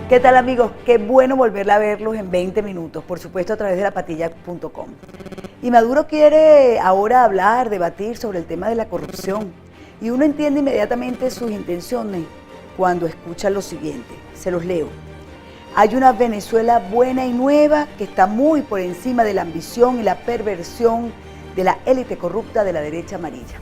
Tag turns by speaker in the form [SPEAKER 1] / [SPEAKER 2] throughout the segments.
[SPEAKER 1] ¿Qué tal, amigos? Qué bueno volverla a verlos en 20 minutos, por supuesto a través de lapatilla.com. Y Maduro quiere ahora hablar, debatir sobre el tema de la corrupción. Y uno entiende inmediatamente sus intenciones cuando escucha lo siguiente. Se los leo. Hay una Venezuela buena y nueva que está muy por encima de la ambición y la perversión de la élite corrupta de la derecha amarilla.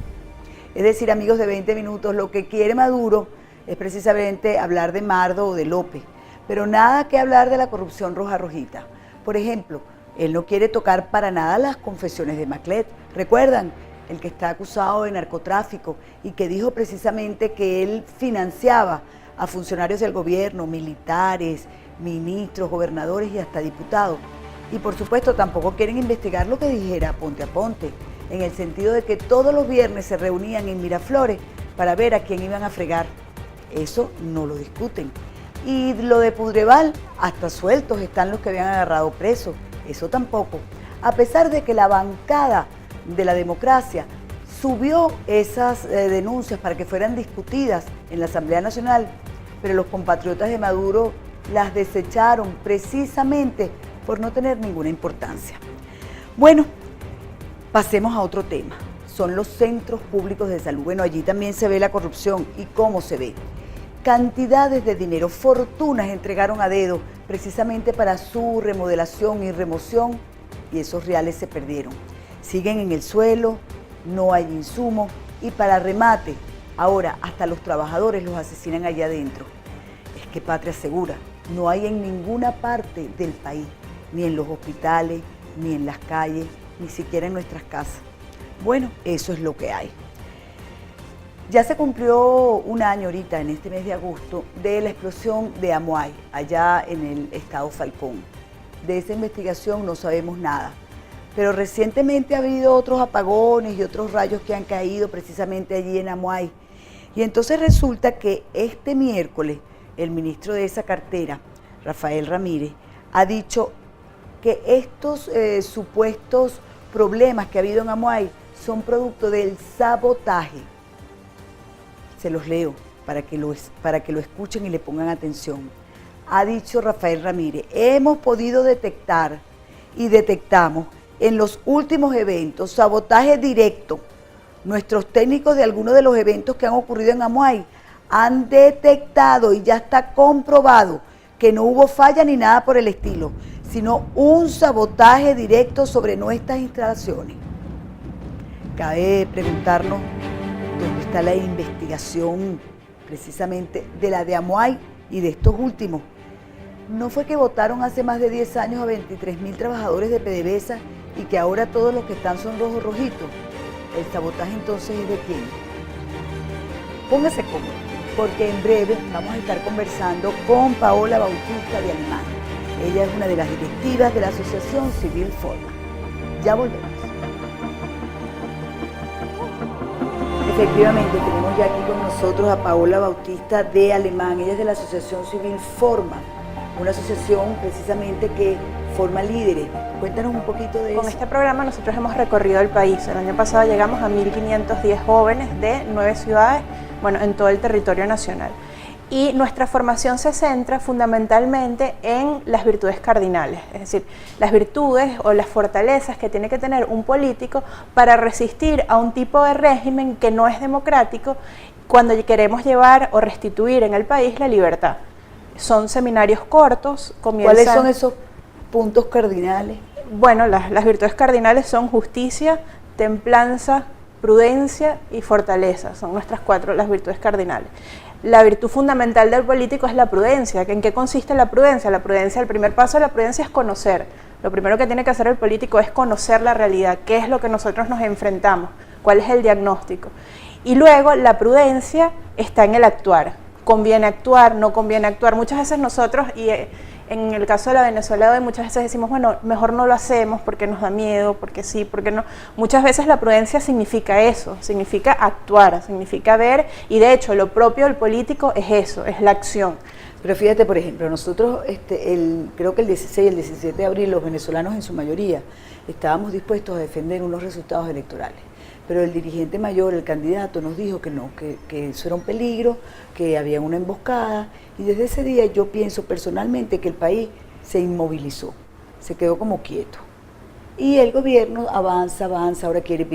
[SPEAKER 1] Es decir, amigos de 20 minutos, lo que quiere Maduro es precisamente hablar de Mardo o de López, pero nada que hablar de la corrupción roja rojita. Por ejemplo, él no quiere tocar para nada las confesiones de Maclet. ¿Recuerdan? El que está acusado de narcotráfico y que dijo precisamente que él financiaba a funcionarios del gobierno, militares, ministros, gobernadores y hasta diputados. Y por supuesto tampoco quieren investigar lo que dijera Ponte a Ponte, en el sentido de que todos los viernes se reunían en Miraflores para ver a quién iban a fregar. Eso no lo discuten. Y lo de Pudreval, hasta sueltos están los que habían agarrado presos. Eso tampoco. A pesar de que la bancada de la democracia subió esas denuncias para que fueran discutidas en la Asamblea Nacional, pero los compatriotas de Maduro las desecharon precisamente por no tener ninguna importancia. Bueno, pasemos a otro tema. Son los centros públicos de salud. Bueno, allí también se ve la corrupción. ¿Y cómo se ve? Cantidades de dinero, fortunas entregaron a dedo precisamente para su remodelación y remoción, y esos reales se perdieron. Siguen en el suelo, no hay insumos y para remate, ahora hasta los trabajadores los asesinan allá adentro. Es que Patria Segura no hay en ninguna parte del país, ni en los hospitales, ni en las calles, ni siquiera en nuestras casas. Bueno, eso es lo que hay. Ya se cumplió un año ahorita, en este mes de agosto, de la explosión de Amuay, allá en el estado Falcón. De esa investigación no sabemos nada, pero recientemente ha habido otros apagones y otros rayos que han caído precisamente allí en Amuay. Y entonces resulta que este miércoles el ministro de esa cartera, Rafael Ramírez, ha dicho que estos supuestos problemas que ha habido en Amuay son producto del sabotaje. Se los leo para que lo escuchen y le pongan atención. Ha dicho Rafael Ramírez, hemos podido detectar y detectamos en los últimos eventos sabotaje directo. Nuestros técnicos de algunos de los eventos que han ocurrido en Amuay han detectado y ya está comprobado que no hubo falla ni nada por el estilo, sino un sabotaje directo sobre nuestras instalaciones. Cabe preguntarnos dónde está la investigación precisamente de la de Amuay y de estos últimos. ¿No fue que votaron hace más de 10 años a 23.000 trabajadores de PDVSA y que ahora todos los que están son rojos rojitos? ¿El sabotaje entonces es de quién? Póngase cómodo, porque en breve vamos a estar conversando con Paola Bautista de Alemán. Ella es una de las directivas de la Asociación Civil Forma. Ya volvemos. Efectivamente, tenemos ya aquí con nosotros a Paola Bautista de Alemán. Ella es de la Asociación Civil Forma, una asociación precisamente que forma líderes. Cuéntanos un poquito de eso.
[SPEAKER 2] Con este programa nosotros hemos recorrido el país. El año pasado llegamos a 1.510 jóvenes de 9 ciudades, bueno, en todo el territorio nacional. Y nuestra formación se centra fundamentalmente en las virtudes cardinales, es decir, las virtudes o las fortalezas que tiene que tener un político para resistir a un tipo de régimen que no es democrático cuando queremos llevar o restituir en el país la libertad. Son seminarios cortos.
[SPEAKER 1] ¿Cuáles son esos puntos cardinales?
[SPEAKER 2] Bueno, las virtudes cardinales son justicia, templanza, prudencia y fortaleza. Son nuestras las virtudes cardinales. La virtud fundamental del político es la prudencia. ¿En qué consiste la prudencia? El primer paso de la prudencia es conocer. Lo primero que tiene que hacer el político es conocer la realidad, qué es lo que nosotros nos enfrentamos, cuál es el diagnóstico. Y luego la prudencia está en el actuar. Conviene actuar, no conviene actuar. Muchas veces nosotros, y en el caso de la Venezuela de hoy, muchas veces decimos, bueno, mejor no lo hacemos porque nos da miedo, porque sí, porque no. Muchas veces la prudencia significa eso, significa actuar, significa ver, y de hecho lo propio del político es eso, es la acción.
[SPEAKER 1] Pero fíjate, por ejemplo, nosotros, creo que el 16 y el 17 de abril, los venezolanos en su mayoría estábamos dispuestos a defender unos resultados electorales. Pero el dirigente mayor, el candidato, nos dijo que no, que eso era un peligro, que había una emboscada. Y desde ese día yo pienso personalmente que el país se inmovilizó, se quedó como quieto. Y el gobierno avanza, ahora quiere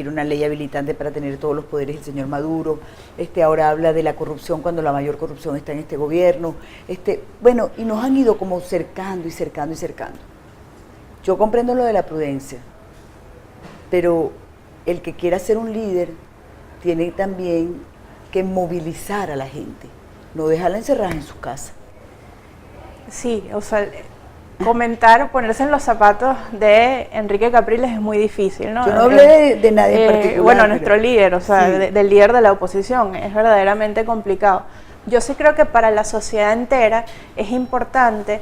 [SPEAKER 1] una ley habilitante para tener todos los poderes del señor Maduro, ahora habla de la corrupción cuando la mayor corrupción está en este gobierno, bueno, y nos han ido como cercando y cercando y cercando. Yo comprendo lo de la prudencia, pero el que quiera ser un líder tiene también que movilizar a la gente, no dejarla encerrada en su casa.
[SPEAKER 2] Sí, o sea, comentar, ponerse en los zapatos de Enrique Capriles es muy difícil, ¿no?
[SPEAKER 1] Yo no hablé de nadie en particular.
[SPEAKER 2] Bueno, nuestro líder, o sea,
[SPEAKER 1] sí.
[SPEAKER 2] del líder de la oposición, es verdaderamente complicado. Yo sí creo que para la sociedad entera es importante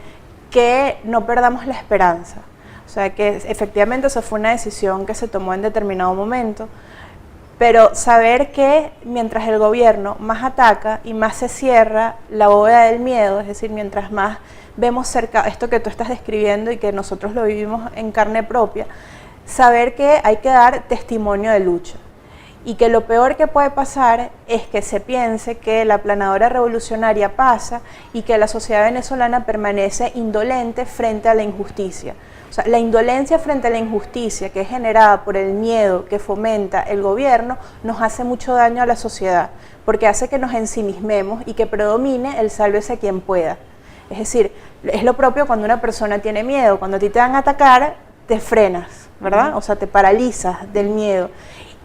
[SPEAKER 2] que no perdamos la esperanza. O sea, que efectivamente eso fue una decisión que se tomó en determinado momento, pero saber que mientras el gobierno más ataca y más se cierra la bóveda del miedo, es decir, mientras más vemos cerca esto que tú estás describiendo y que nosotros lo vivimos en carne propia, saber que hay que dar testimonio de lucha y que lo peor que puede pasar es que se piense que la aplanadora revolucionaria pasa y que la sociedad venezolana permanece indolente frente a la injusticia. O sea, la indolencia frente a la injusticia que es generada por el miedo que fomenta el gobierno nos hace mucho daño a la sociedad, porque hace que nos ensimismemos y que predomine el sálvese quien pueda. Es decir, es lo propio cuando una persona tiene miedo. Cuando a ti te van a atacar, te frenas, ¿verdad? O sea, te paralizas del miedo.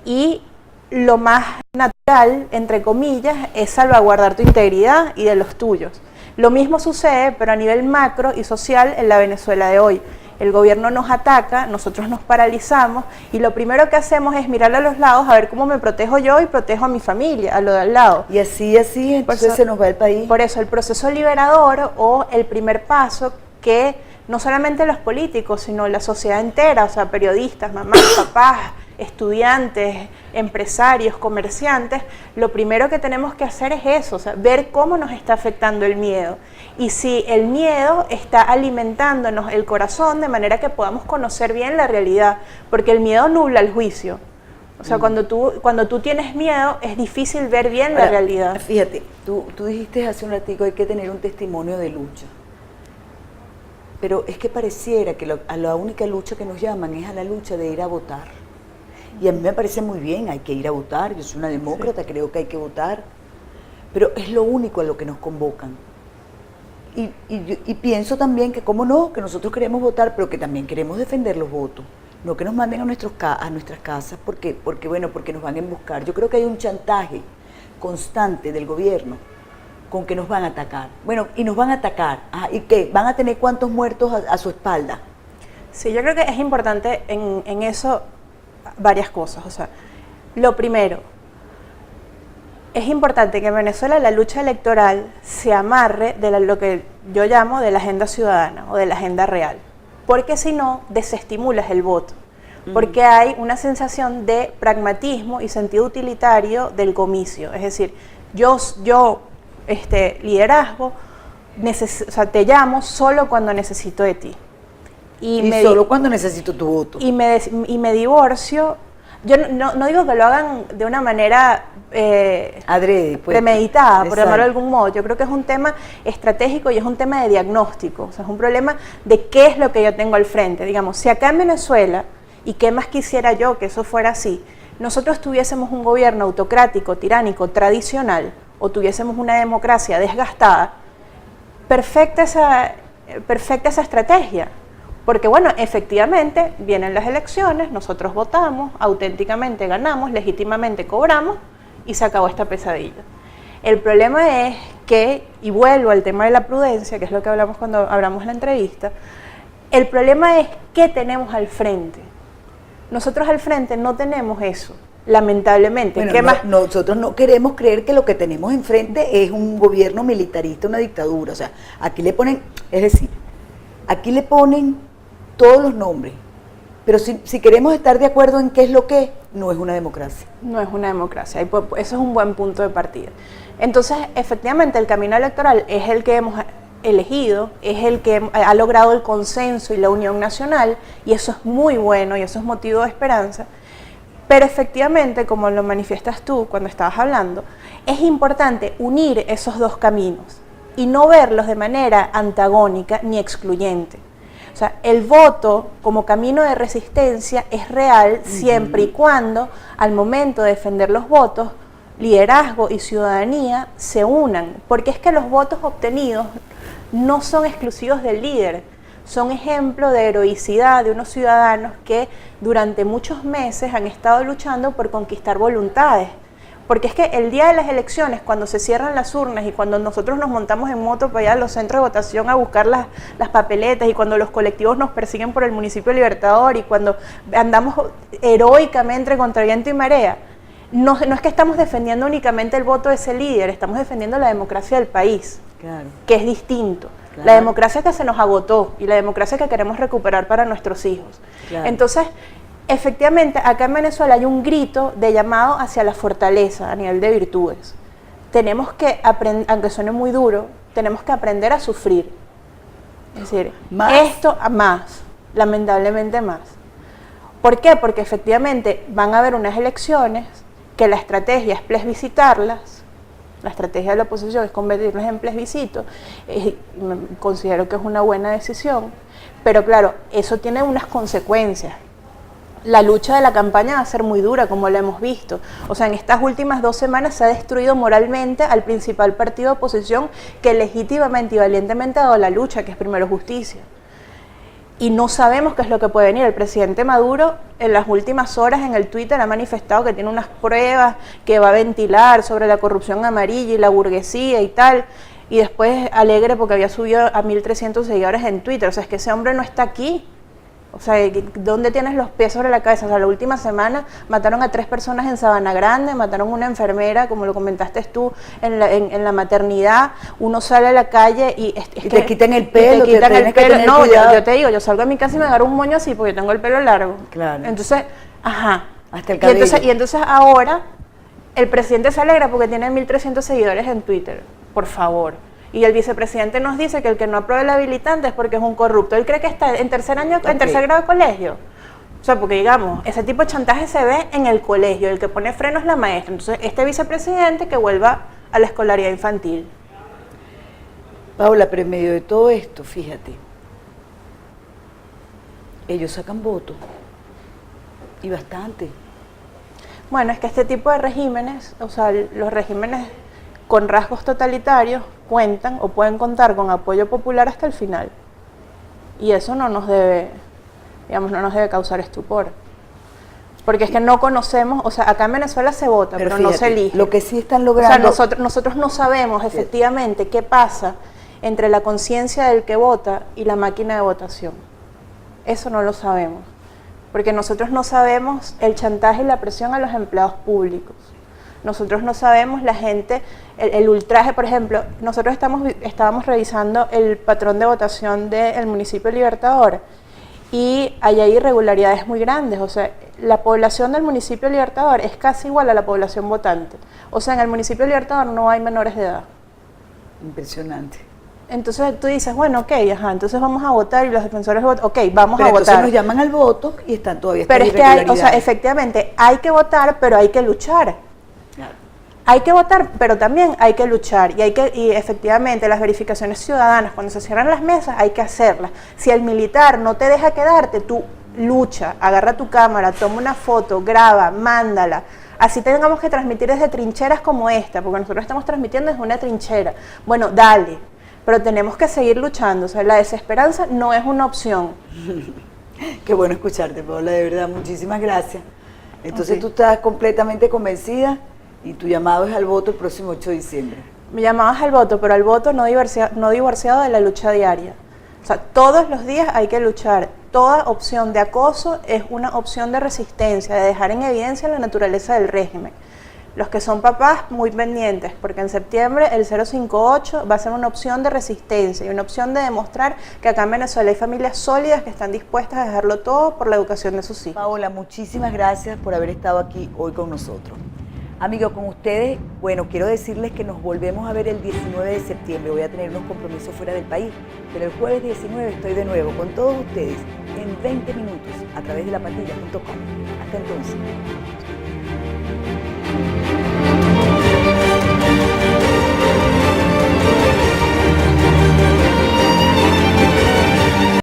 [SPEAKER 2] Y lo más natural, entre comillas, es salvaguardar tu integridad y de los tuyos. Lo mismo sucede, pero a nivel macro y social en la Venezuela de hoy. El gobierno nos ataca, nosotros nos paralizamos y lo primero que hacemos es mirar a los lados a ver cómo me protejo yo y protejo a mi familia, a lo de al lado.
[SPEAKER 1] Y así, entonces se nos va el país.
[SPEAKER 2] Por eso el proceso liberador o el primer paso que no solamente los políticos, sino la sociedad entera, o sea, periodistas, mamás, papás, estudiantes, empresarios, comerciantes, lo primero que tenemos que hacer es eso, o sea, ver cómo nos está afectando el miedo y si el miedo está alimentándonos el corazón de manera que podamos conocer bien la realidad, porque el miedo nubla el juicio. O sea, cuando tú tienes miedo es difícil ver bien la realidad.
[SPEAKER 1] Fíjate, tú dijiste hace un ratico hay que tener un testimonio de lucha. Pero es que pareciera que a la única lucha que nos llaman es a la lucha de ir a votar. Y a mí me parece muy bien, hay que ir a votar, yo soy una demócrata, creo que hay que votar, pero es lo único a lo que nos convocan. Y pienso también que, cómo no, que nosotros queremos votar, pero que también queremos defender los votos, no que nos manden a nuestras casas porque nos van a emboscar. Yo creo que hay un chantaje constante del gobierno con que nos van a atacar. Bueno, y nos van a atacar, ¿y qué? ¿Van a tener cuántos muertos a su espalda?
[SPEAKER 2] Sí, yo creo que es importante en eso varias cosas. O sea, lo primero, es importante que en Venezuela la lucha electoral se amarre de lo que yo llamo de la agenda ciudadana o de la agenda real, porque si no, desestimulas el voto, porque hay una sensación de pragmatismo y sentido utilitario del comicio. Es decir, yo liderazgo, o sea, te llamo solo cuando necesito de ti.
[SPEAKER 1] Y solo cuando necesito tu voto.
[SPEAKER 2] Y me divorcio. Yo no digo que lo hagan de una manera
[SPEAKER 1] adrede, pues,
[SPEAKER 2] premeditada, por llamarlo de algún modo. Yo creo que es un tema estratégico y es un tema de diagnóstico. O sea, es un problema de qué es lo que yo tengo al frente. Digamos, si acá en Venezuela, y qué más quisiera yo que eso fuera así, nosotros tuviésemos un gobierno autocrático, tiránico, tradicional, o tuviésemos una democracia desgastada, perfecta esa estrategia. Porque bueno, efectivamente vienen las elecciones, nosotros votamos, auténticamente ganamos, legítimamente cobramos y se acabó esta pesadilla. El problema es que, y vuelvo al tema de la prudencia, que es lo que hablamos cuando hablamos en la entrevista, el problema es qué tenemos al frente. Nosotros al frente no tenemos eso, lamentablemente.
[SPEAKER 1] Bueno,
[SPEAKER 2] ¿Qué más?
[SPEAKER 1] Nosotros no queremos creer que lo que tenemos enfrente es un gobierno militarista, una dictadura. O sea, aquí le ponen todos los nombres, Pero si queremos estar de acuerdo en qué es lo que no es una democracia.
[SPEAKER 2] No es una democracia, eso es un buen punto de partida. Entonces, efectivamente, el camino electoral es el que hemos elegido, es el que ha logrado el consenso y la unión nacional, y eso es muy bueno y eso es motivo de esperanza. Pero efectivamente, como lo manifiestas tú cuando estabas hablando, es importante unir esos dos caminos y no verlos de manera antagónica ni excluyente. O sea, el voto como camino de resistencia es real siempre y cuando al momento de defender los votos, liderazgo y ciudadanía se unan, porque es que los votos obtenidos no son exclusivos del líder, son ejemplo de heroicidad de unos ciudadanos que durante muchos meses han estado luchando por conquistar voluntades. Porque es que el día de las elecciones, cuando se cierran las urnas y cuando nosotros nos montamos en moto para allá a los centros de votación a buscar las papeletas, y cuando los colectivos nos persiguen por el municipio Libertador, y cuando andamos heroicamente contra viento y marea, no es que estamos defendiendo únicamente el voto de ese líder, estamos defendiendo la democracia del país,
[SPEAKER 1] Claro.
[SPEAKER 2] que es distinto.
[SPEAKER 1] Claro.
[SPEAKER 2] La democracia que se nos agotó y la democracia que queremos recuperar para nuestros hijos.
[SPEAKER 1] Claro.
[SPEAKER 2] Entonces, efectivamente, acá en Venezuela hay un grito de llamado hacia la fortaleza a nivel de virtudes. Tenemos que aprender, aunque suene muy duro, tenemos que aprender a sufrir. Es decir, esto más, lamentablemente más. ¿Por qué? Porque efectivamente van a haber unas elecciones que la estrategia es plebiscitarlas. La estrategia de la oposición es convertirlas en plebiscito. Considero que es una buena decisión, pero claro, eso tiene unas consecuencias. La lucha de la campaña va a ser muy dura, como lo hemos visto. O sea, en estas últimas 2 semanas se ha destruido moralmente al principal partido de oposición que legítimamente y valientemente ha dado la lucha, que es Primero Justicia. Y no sabemos qué es lo que puede venir. El presidente Maduro en las últimas horas en el Twitter ha manifestado que tiene unas pruebas que va a ventilar sobre la corrupción amarilla y la burguesía y tal, y después alegre porque había subido a 1.300 seguidores en Twitter. O sea, es que ese hombre no está aquí. O sea, ¿dónde tienes los pies sobre la cabeza? O sea, la última semana mataron a 3 personas en Sabana Grande, mataron a una enfermera, como lo comentaste tú, en la maternidad. Uno sale a la calle y
[SPEAKER 1] te quitan el pelo,
[SPEAKER 2] te quitan el pelo. No,
[SPEAKER 1] yo
[SPEAKER 2] te digo, yo salgo a mi casa y me agarro un moño así porque tengo el pelo largo.
[SPEAKER 1] Claro.
[SPEAKER 2] Entonces,
[SPEAKER 1] hasta el cabello.
[SPEAKER 2] Y entonces ahora el presidente se alegra porque tiene 1.300 seguidores en Twitter. Por favor. Y el vicepresidente nos dice que el que no apruebe el habilitante es porque es un corrupto. Él cree que está en tercer grado de colegio. O sea, porque digamos, ese tipo de chantaje se ve en el colegio, el que pone freno es la maestra. Entonces, este vicepresidente que vuelva a la escolaridad infantil.
[SPEAKER 1] Paula, pero en medio de todo esto, fíjate, ellos sacan votos, y bastante.
[SPEAKER 2] Bueno, es que este tipo de regímenes, o sea, los regímenes con rasgos totalitarios cuentan o pueden contar con apoyo popular hasta el final. Y eso no nos debe, digamos, no nos debe causar estupor. Porque es que no conocemos, o sea, acá en Venezuela se vota, pero fíjate, no se elige.
[SPEAKER 1] Lo que sí están logrando...
[SPEAKER 2] O sea, nosotros no sabemos efectivamente qué pasa entre la conciencia del que vota y la máquina de votación. Eso no lo sabemos. Porque nosotros no sabemos el chantaje y la presión a los empleados públicos. Nosotros no sabemos la gente, el ultraje, por ejemplo, nosotros estábamos revisando el patrón de votación del municipio Libertador y hay irregularidades muy grandes. O sea, la población del municipio Libertador es casi igual a la población votante. O sea, en el municipio Libertador no hay menores de edad.
[SPEAKER 1] Impresionante.
[SPEAKER 2] Entonces tú dices, bueno, ok, entonces vamos a votar y los defensores votan, ok, vamos
[SPEAKER 1] pero
[SPEAKER 2] a votar.
[SPEAKER 1] Entonces nos llaman al voto y están todavía
[SPEAKER 2] Pero es que hay, o sea, efectivamente, hay que votar, pero hay que luchar.
[SPEAKER 1] Claro.
[SPEAKER 2] Hay que votar, pero también hay que luchar y efectivamente las verificaciones ciudadanas, cuando se cierran las mesas, hay que hacerlas. Si el militar no te deja quedarte, tú lucha, agarra tu cámara, toma una foto, graba, mándala. Así tengamos que transmitir desde trincheras como esta, porque nosotros estamos transmitiendo desde una trinchera. Bueno, dale, pero tenemos que seguir luchando. O sea, la desesperanza no es una opción.
[SPEAKER 1] Qué bueno escucharte, Paola, de verdad, muchísimas gracias. Entonces tú estás completamente convencida y tu llamado es al voto el próximo 8 de diciembre.
[SPEAKER 2] Mi llamado es al voto, pero al voto no divorciado de la lucha diaria. O sea, todos los días hay que luchar. Toda opción de acoso es una opción de resistencia, de dejar en evidencia la naturaleza del régimen. Los que son papás, muy pendientes, porque en septiembre el 058 va a ser una opción de resistencia y una opción de demostrar que acá en Venezuela hay familias sólidas que están dispuestas a dejarlo todo por la educación de sus hijos.
[SPEAKER 1] Paola, muchísimas gracias por haber estado aquí hoy con nosotros. Amigos, con ustedes, bueno, quiero decirles que nos volvemos a ver el 19 de septiembre. Voy a tener unos compromisos fuera del país, pero el jueves 19 estoy de nuevo con todos ustedes en 20 minutos a través de lapatilla.com. Hasta entonces.